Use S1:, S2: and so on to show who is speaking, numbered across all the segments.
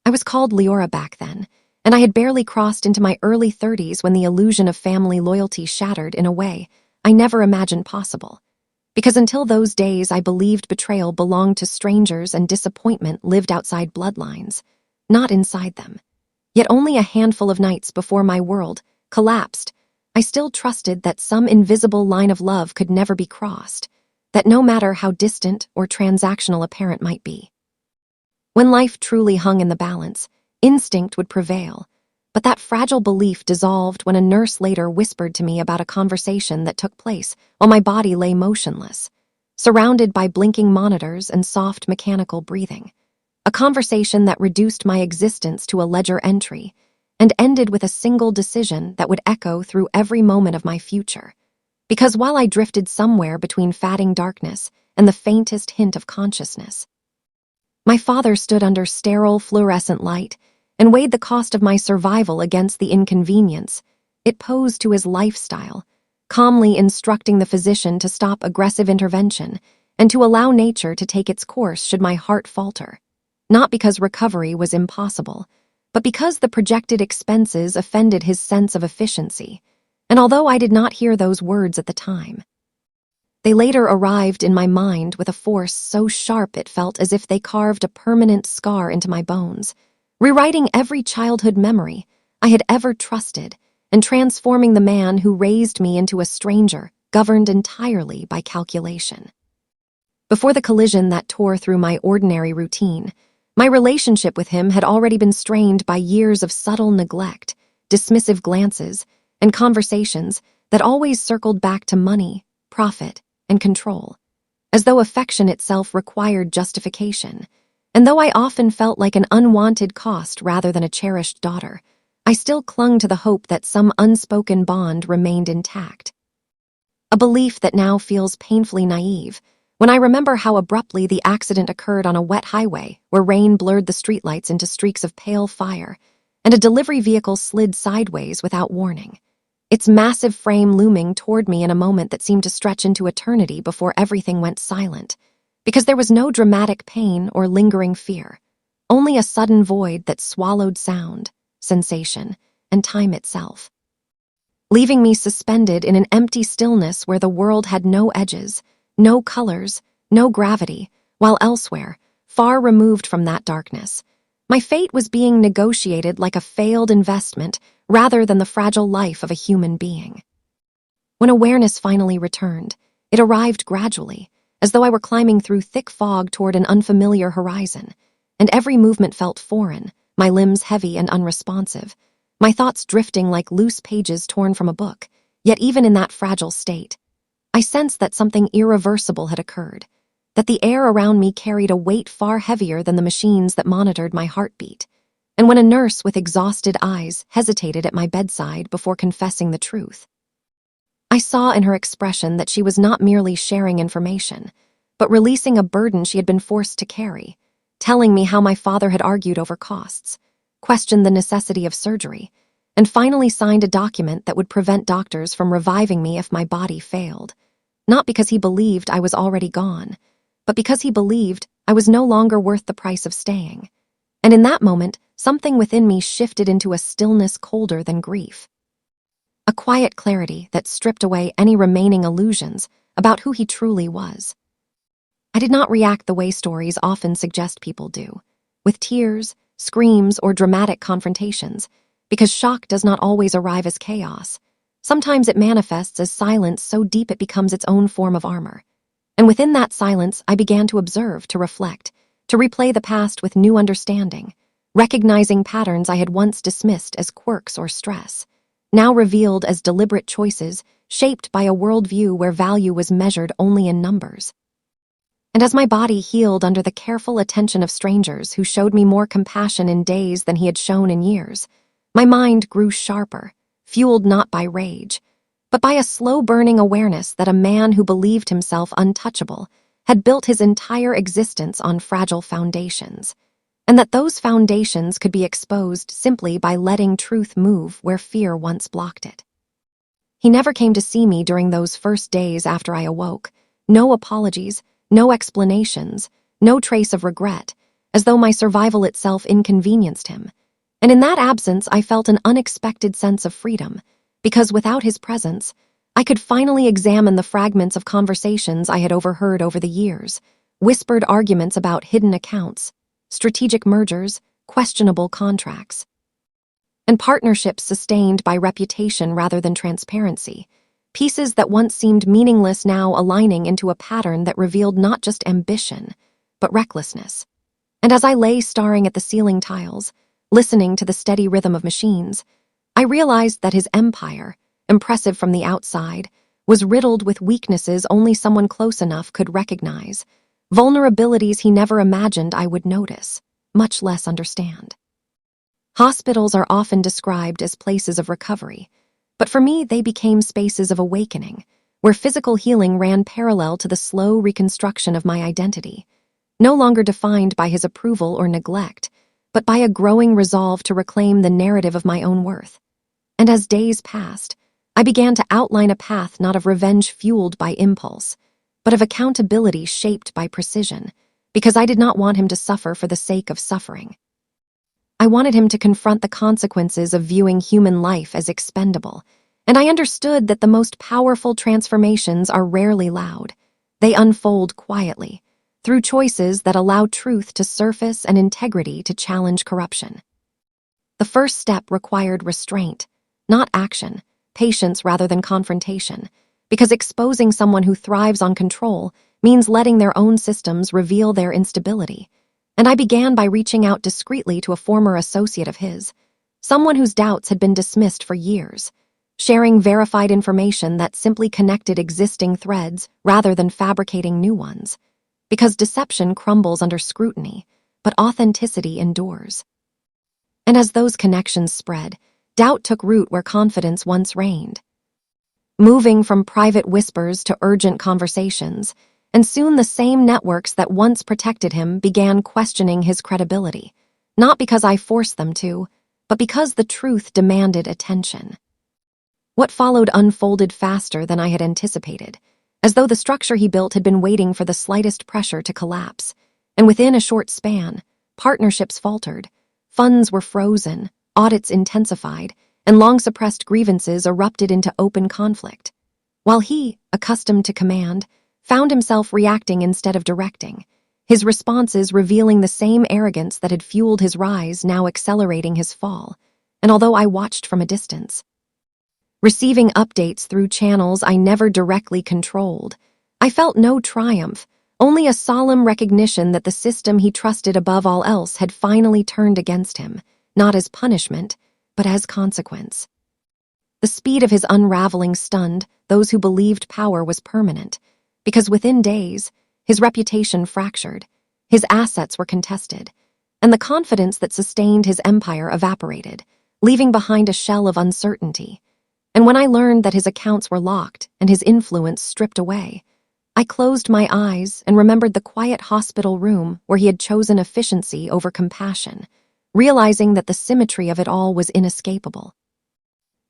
S1: I was called Leora back then, and I had barely crossed into my early 30s when the illusion of family loyalty shattered in a way I never imagined possible. Because until those days, I believed betrayal belonged to strangers and disappointment lived outside bloodlines, not inside them. Yet only a handful of nights before my world collapsed, I still trusted that some invisible line of love could never be crossed, that no matter how distant or transactional a parent might be. When life truly hung in the balance, instinct would prevail, but that fragile belief dissolved when a nurse later whispered to me about a conversation that took place while my body lay motionless, surrounded by blinking monitors and soft mechanical breathing. A conversation that reduced my existence to a ledger entry and ended with a single decision that would echo through every moment of my future. Because while I drifted somewhere between fatting darkness and the faintest hint of consciousness, my father stood under sterile fluorescent light and weighed the cost of my survival against the inconvenience it posed to his lifestyle, calmly instructing the physician to stop aggressive intervention and to allow nature to take its course should my heart falter. Not because recovery was impossible, but because the projected expenses offended his sense of efficiency. And although I did not hear those words at the time, they later arrived in my mind with a force so sharp it felt as if they carved a permanent scar into my bones, rewriting every childhood memory I had ever trusted and transforming the man who raised me into a stranger governed entirely by calculation. Before the collision that tore through my ordinary routine, my relationship with him had already been strained by years of subtle neglect, dismissive glances, and conversations that always circled back to money, profit, and control, as though affection itself required justification. And though I often felt like an unwanted cost rather than a cherished daughter, I still clung to the hope that some unspoken bond remained intact. A belief that now feels painfully naive when I remember how abruptly the accident occurred on a wet highway where rain blurred the streetlights into streaks of pale fire, and a delivery vehicle slid sideways without warning, its massive frame looming toward me in a moment that seemed to stretch into eternity before everything went silent, because there was no dramatic pain or lingering fear, only a sudden void that swallowed sound, sensation, and time itself, leaving me suspended in an empty stillness where the world had no edges, no colors, no gravity, while elsewhere, far removed from that darkness, my fate was being negotiated like a failed investment rather than the fragile life of a human being. When awareness finally returned, it arrived gradually, as though I were climbing through thick fog toward an unfamiliar horizon, and every movement felt foreign, my limbs heavy and unresponsive, my thoughts drifting like loose pages torn from a book. Yet even in that fragile state, I sensed that something irreversible had occurred, that the air around me carried a weight far heavier than the machines that monitored my heartbeat. And when a nurse with exhausted eyes hesitated at my bedside before confessing the truth, I saw in her expression that she was not merely sharing information, but releasing a burden she had been forced to carry, telling me how my father had argued over costs, questioned the necessity of surgery, and finally signed a document that would prevent doctors from reviving me if my body failed, not because he believed I was already gone, but because he believed I was no longer worth the price of staying. And in that moment, something within me shifted into a stillness colder than grief. A quiet clarity that stripped away any remaining illusions about who he truly was. I did not react the way stories often suggest people do, with tears, screams, or dramatic confrontations, because shock does not always arrive as chaos. Sometimes it manifests as silence so deep it becomes its own form of armor. And within that silence, I began to observe, to reflect, to replay the past with new understanding, recognizing patterns I had once dismissed as quirks or stress, now revealed as deliberate choices shaped by a worldview where value was measured only in numbers. And as my body healed under the careful attention of strangers who showed me more compassion in days than he had shown in years, my mind grew sharper, fueled not by rage, but by a slow-burning awareness that a man who believed himself untouchable had built his entire existence on fragile foundations, and that those foundations could be exposed simply by letting truth move where fear once blocked it. He never came to see me during those first days after I awoke. No apologies, no explanations, no trace of regret, just as though my survival itself inconvenienced him. And in that absence, I felt an unexpected sense of freedom, because without his presence, I could finally examine the fragments of conversations I had overheard over the years, whispered arguments about hidden accounts, strategic mergers, questionable contracts, and partnerships sustained by reputation rather than transparency, pieces that once seemed meaningless now aligning into a pattern that revealed not just ambition, but recklessness. And as I lay staring at the ceiling tiles, listening to the steady rhythm of machines, I realized that his empire, impressive from the outside, was riddled with weaknesses only someone close enough could recognize, vulnerabilities he never imagined I would notice, much less understand. Hospitals are often described as places of recovery, but for me they became spaces of awakening, where physical healing ran parallel to the slow reconstruction of my identity, no longer defined by his approval or neglect, but by a growing resolve to reclaim the narrative of my own worth. And as days passed, I began to outline a path not of revenge fueled by impulse, but of accountability shaped by precision, because I did not want him to suffer for the sake of suffering. I wanted him to confront the consequences of viewing human life as expendable, and I understood that the most powerful transformations are rarely loud. They unfold quietly, through choices that allow truth to surface and integrity to challenge corruption. The first step required restraint, not action, patience rather than confrontation, because exposing someone who thrives on control means letting their own systems reveal their instability. And I began by reaching out discreetly to a former associate of his, someone whose doubts had been dismissed for years, sharing verified information that simply connected existing threads rather than fabricating new ones. Because deception crumbles under scrutiny, but authenticity endures. And as those connections spread, doubt took root where confidence once reigned, moving from private whispers to urgent conversations, and soon the same networks that once protected him began questioning his credibility, not because I forced them to, but because the truth demanded attention. What followed unfolded faster than I had anticipated, as though the structure he built had been waiting for the slightest pressure to collapse, and within a short span, partnerships faltered, funds were frozen, audits intensified, and long-suppressed grievances erupted into open conflict, while he, accustomed to command, found himself reacting instead of directing, his responses revealing the same arrogance that had fueled his rise now accelerating his fall. And although I watched from a distance, receiving updates through channels I never directly controlled, I felt no triumph, only a solemn recognition that the system he trusted above all else had finally turned against him, not as punishment, but as consequence. The speed of his unraveling stunned those who believed power was permanent, because within days, his reputation fractured, his assets were contested, and the confidence that sustained his empire evaporated, leaving behind a shell of uncertainty. And when I learned that his accounts were locked and his influence stripped away, I closed my eyes and remembered the quiet hospital room where he had chosen efficiency over compassion, realizing that the symmetry of it all was inescapable.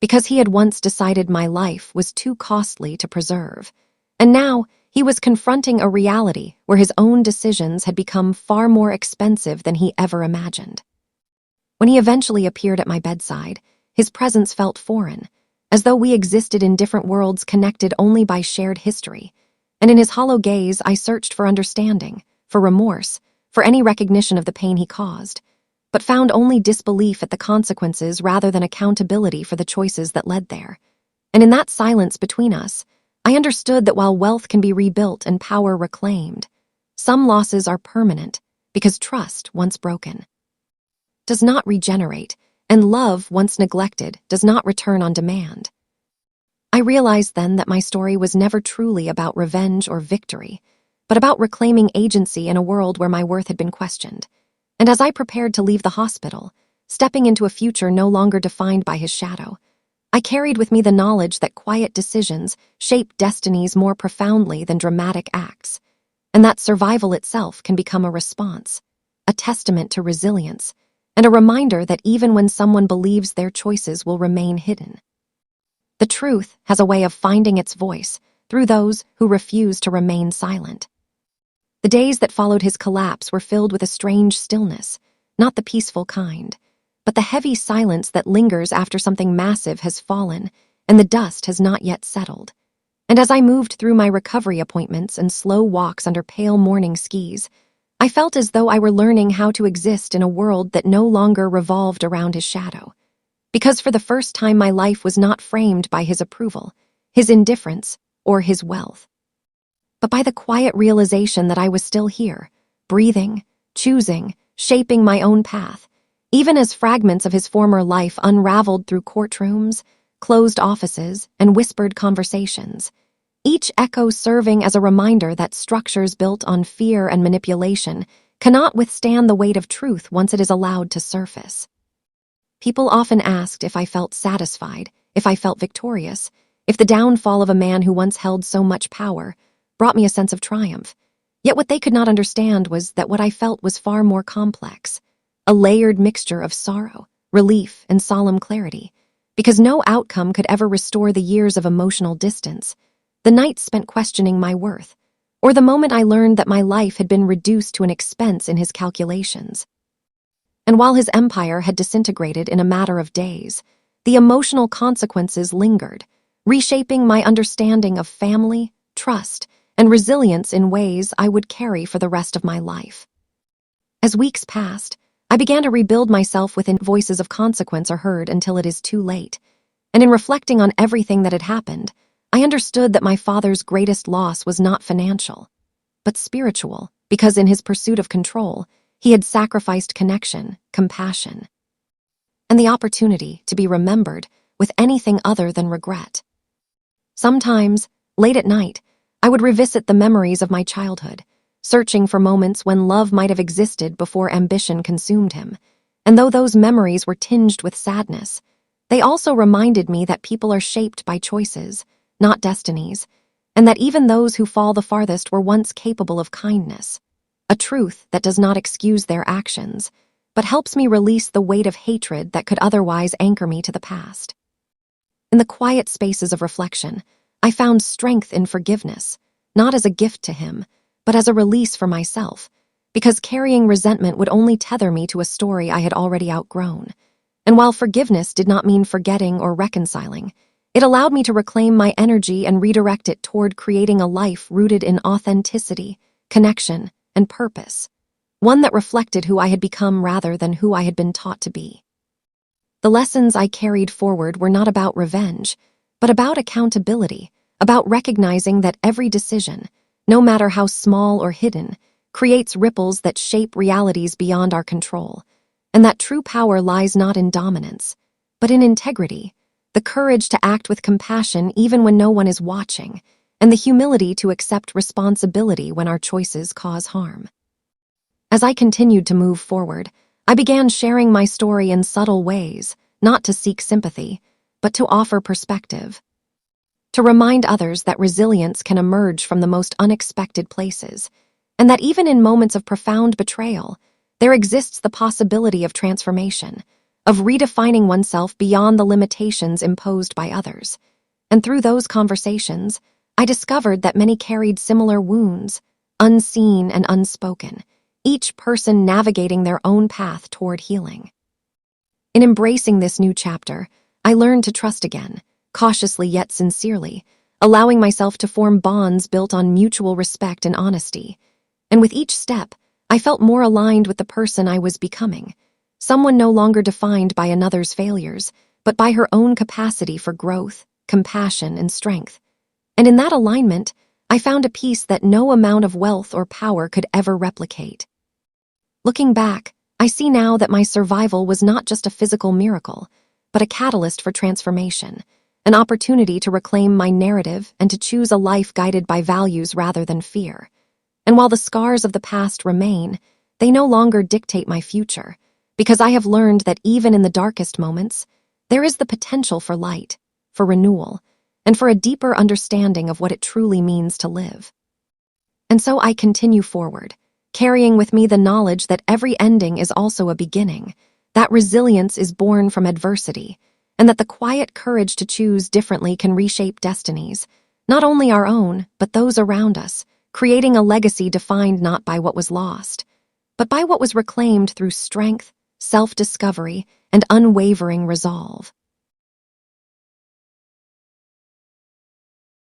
S1: Because he had once decided my life was too costly to preserve, and now he was confronting a reality where his own decisions had become far more expensive than he ever imagined. When he eventually appeared at my bedside, his presence felt foreign, as though we existed in different worlds connected only by shared history, and in his hollow gaze I searched for understanding, for remorse, for any recognition of the pain he caused, but found only disbelief at the consequences rather than accountability for the choices that led there. And in that silence between us, I understood that while wealth can be rebuilt and power reclaimed, some losses are permanent because trust, once broken, does not regenerate, and love, once neglected, does not return on demand. I realized then that my story was never truly about revenge or victory, but about reclaiming agency in a world where my worth had been questioned. And as I prepared to leave the hospital, stepping into a future no longer defined by his shadow, I carried with me the knowledge that quiet decisions shape destinies more profoundly than dramatic acts, and that survival itself can become a response, a testament to resilience, and a reminder that even when someone believes their choices will remain hidden, the truth has a way of finding its voice through those who refuse to remain silent. The days that followed his collapse were filled with a strange stillness, not the peaceful kind, but the heavy silence that lingers after something massive has fallen and the dust has not yet settled. And as I moved through my recovery appointments and slow walks under pale morning skies, I felt as though I were learning how to exist in a world that no longer revolved around his shadow. Because for the first time my life was not framed by his approval, his indifference, or his wealth, but by the quiet realization that I was still here, breathing, choosing, shaping my own path, even as fragments of his former life unraveled through courtrooms, closed offices, and whispered conversations, each echo serving as a reminder that structures built on fear and manipulation cannot withstand the weight of truth once it is allowed to surface. People often asked if I felt satisfied, if I felt victorious, if the downfall of a man who once held so much power brought me a sense of triumph. Yet what they could not understand was that what I felt was far more complex, a layered mixture of sorrow, relief, and solemn clarity. Because no outcome could ever restore the years of emotional distance, the nights spent questioning my worth, or the moment I learned that my life had been reduced to an expense in his calculations. And while his empire had disintegrated in a matter of days, the emotional consequences lingered, reshaping my understanding of family, trust, and resilience in ways I would carry for the rest of my life. As weeks passed, I began to rebuild myself within voices of consequence are heard until it is too late. And in reflecting on everything that had happened, I understood that my father's greatest loss was not financial, but spiritual, because in his pursuit of control, he had sacrificed connection, compassion, and the opportunity to be remembered with anything other than regret. Sometimes, late at night, I would revisit the memories of my childhood, searching for moments when love might have existed before ambition consumed him. And though those memories were tinged with sadness, they also reminded me that people are shaped by choices, not destinies, and that even those who fall the farthest were once capable of kindness, a truth that does not excuse their actions, but helps me release the weight of hatred that could otherwise anchor me to the past. In the quiet spaces of reflection, I found strength in forgiveness, not as a gift to him, but as a release for myself, because carrying resentment would only tether me to a story I had already outgrown. And while forgiveness did not mean forgetting or reconciling, it allowed me to reclaim my energy and redirect it toward creating a life rooted in authenticity, connection, and purpose, one that reflected who I had become rather than who I had been taught to be. The lessons I carried forward were not about revenge, but about accountability, about recognizing that every decision, no matter how small or hidden, creates ripples that shape realities beyond our control, and that true power lies not in dominance, but in integrity, the courage to act with compassion even when no one is watching, and the humility to accept responsibility when our choices cause harm. As I continued to move forward, I began sharing my story in subtle ways, not to seek sympathy, but to offer perspective. To remind others that resilience can emerge from the most unexpected places, and that even in moments of profound betrayal, there exists the possibility of transformation, of redefining oneself beyond the limitations imposed by others. And through those conversations, I discovered that many carried similar wounds, unseen and unspoken, each person navigating their own path toward healing. In embracing this new chapter, I learned to trust again, cautiously yet sincerely, allowing myself to form bonds built on mutual respect and honesty. And with each step, I felt more aligned with the person I was becoming, someone no longer defined by another's failures, but by her own capacity for growth, compassion, and strength. And in that alignment, I found a peace that no amount of wealth or power could ever replicate. Looking back, I see now that my survival was not just a physical miracle, but a catalyst for transformation, an opportunity to reclaim my narrative and to choose a life guided by values rather than fear. And while the scars of the past remain, they no longer dictate my future, because I have learned that even in the darkest moments, there is the potential for light, for renewal, and for a deeper understanding of what it truly means to live. And so I continue forward, carrying with me the knowledge that every ending is also a beginning, that resilience is born from adversity, and that the quiet courage to choose differently can reshape destinies, not only our own, but those around us, creating a legacy defined not by what was lost, but by what was reclaimed through strength, self-discovery, and unwavering resolve.